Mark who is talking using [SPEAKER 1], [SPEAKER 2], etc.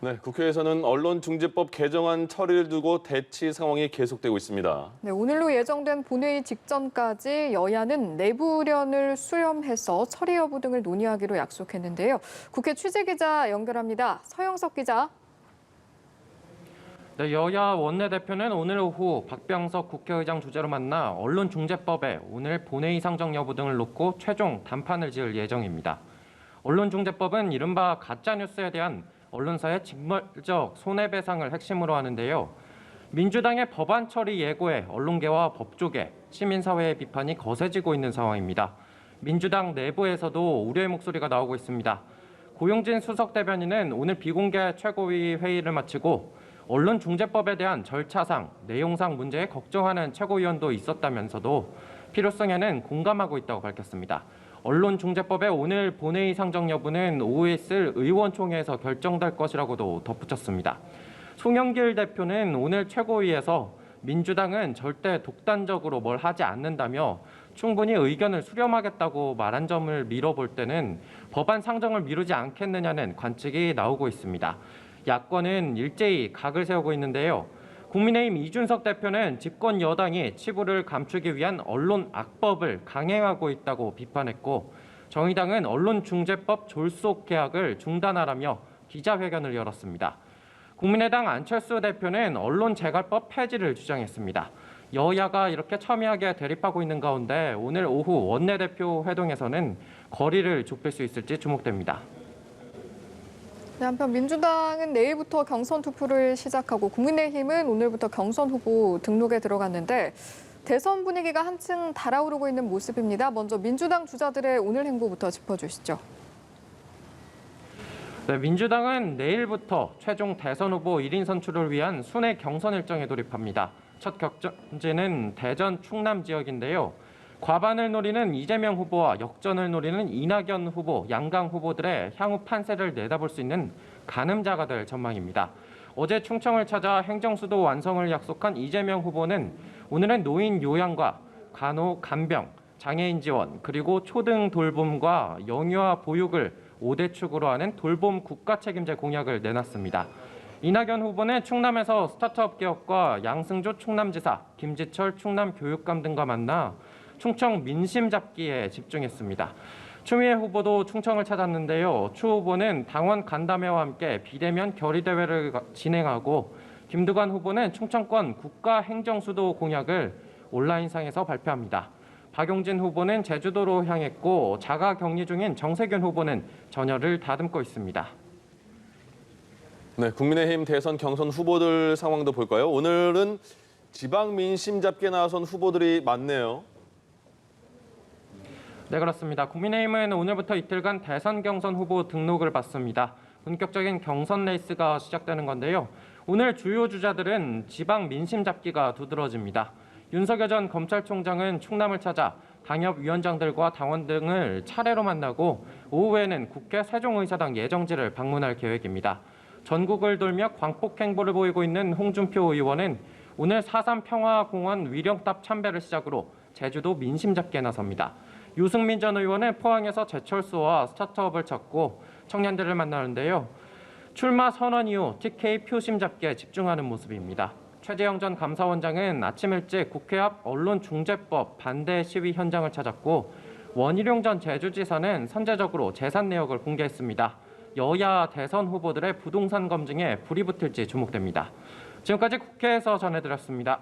[SPEAKER 1] 네, 국회에서는 언론중재법 개정안 처리를 두고 대치 상황이 계속되고 있습니다.
[SPEAKER 2] 네, 오늘로 예정된 본회의 직전까지 여야는 내부련을 수렴해서 처리 여부 등을 논의하기로 약속했는데요. 국회 취재기자 연결합니다. 서영석 기자.
[SPEAKER 3] 네, 여야 원내대표는 오늘 오후 박병석 국회의장 주재로 만나 언론중재법에 오늘 본회의 상정 여부 등을 놓고 최종 단판을 지을 예정입니다. 언론중재법은 이른바 가짜뉴스에 대한 언론사의 직접적 손해배상을 핵심으로 하는데요. 민주당의 법안 처리 예고에 언론계와 법조계, 시민사회의 비판이 거세지고 있는 상황입니다. 민주당 내부에서도 우려의 목소리가 나오고 있습니다. 고용진 수석 대변인은 오늘 비공개 최고위 회의를 마치고 언론중재법에 대한 절차상, 내용상 문제에 걱정하는 최고위원도 있었다면서도 필요성에는 공감하고 있다고 밝혔습니다. 언론중재법의 오늘 본회의 상정 여부는 오후에 있을 의원총회에서 결정될 것이라고도 덧붙였습니다. 송영길 대표는 오늘 최고위에서 민주당은 절대 독단적으로 뭘 하지 않는다며 충분히 의견을 수렴하겠다고 말한 점을 미뤄볼 때는 법안 상정을 미루지 않겠느냐는 관측이 나오고 있습니다. 야권은 일제히 각을 세우고 있는데요. 국민의힘 이준석 대표는 집권 여당이 치부를 감추기 위한 언론 악법을 강행하고 있다고 비판했고, 정의당은 언론중재법 졸속 개혁을 중단하라며 기자회견을 열었습니다. 국민의당 안철수 대표는 언론재갈법 폐지를 주장했습니다. 여야가 이렇게 첨예하게 대립하고 있는 가운데 오늘 오후 원내대표 회동에서는 거리를 좁힐 수 있을지 주목됩니다.
[SPEAKER 2] 네, 한편 민주당은 내일부터 경선 투표를 시작하고 국민의힘은 오늘부터 경선 후보 등록에 들어갔는데 대선 분위기가 한층 달아오르고 있는 모습입니다. 먼저 민주당 주자들의 오늘 행보부터 짚어주시죠.
[SPEAKER 3] 네, 민주당은 내일부터 최종 대선 후보 1인 선출을 위한 순회 경선 일정에 돌입합니다. 첫 격전지는 대전 충남 지역인데요. 과반을 노리는 이재명 후보와 역전을 노리는 이낙연 후보, 양강 후보들의 향후 판세를 내다볼 수 있는 가늠자가 될 전망입니다. 어제 충청을 찾아 행정수도 완성을 약속한 이재명 후보는 오늘은 노인 요양과 간호, 간병, 장애인 지원, 그리고 초등 돌봄과 영유아 보육을 5대 축으로 하는 돌봄 국가책임제 공약을 내놨습니다. 이낙연 후보는 충남에서 스타트업 기업과 양승조 충남지사, 김지철 충남교육감 등과 만나 충청 민심 잡기에 집중했습니다. 추미애 후보도 충청을 찾았는데요. 추 후보는 당원 간담회와 함께 비대면 결의대회를 진행하고 김두관 후보는 충청권 국가행정수도 공약을 온라인상에서 발표합니다. 박용진 후보는 제주도로 향했고 자가격리 중인 정세균 후보는 전열을 다듬고 있습니다.
[SPEAKER 1] 네, 국민의힘 대선 경선 후보들 상황도 볼까요? 오늘은 지방 민심 잡기에 나선 후보들이 많네요.
[SPEAKER 3] 네, 그렇습니다. 국민의힘은 오늘부터 이틀간 대선 경선 후보 등록을 받습니다. 본격적인 경선 레이스가 시작되는 건데요. 오늘 주요 주자들은 지방 민심 잡기가 두드러집니다. 윤석열 전 검찰총장은 충남을 찾아 당협위원장들과 당원 등을 차례로 만나고 오후에는 국회 세종의사당 예정지를 방문할 계획입니다. 전국을 돌며 광폭 행보를 보이고 있는 홍준표 의원은 오늘 4.3 평화공원 위령탑 참배를 시작으로 제주도 민심 잡기에 나섭니다. 유승민 전 의원은 포항에서 제철소와 스타트업을 찾고 청년들을 만나는데요. 출마 선언 이후 TK 표심 잡기에 집중하는 모습입니다. 최재형 전 감사원장은 아침 일찍 국회 앞 언론중재법 반대 시위 현장을 찾았고 원희룡 전 제주지사는 선제적으로 재산 내역을 공개했습니다. 여야 대선 후보들의 부동산 검증에 불이 붙을지 주목됩니다. 지금까지 국회에서 전해드렸습니다.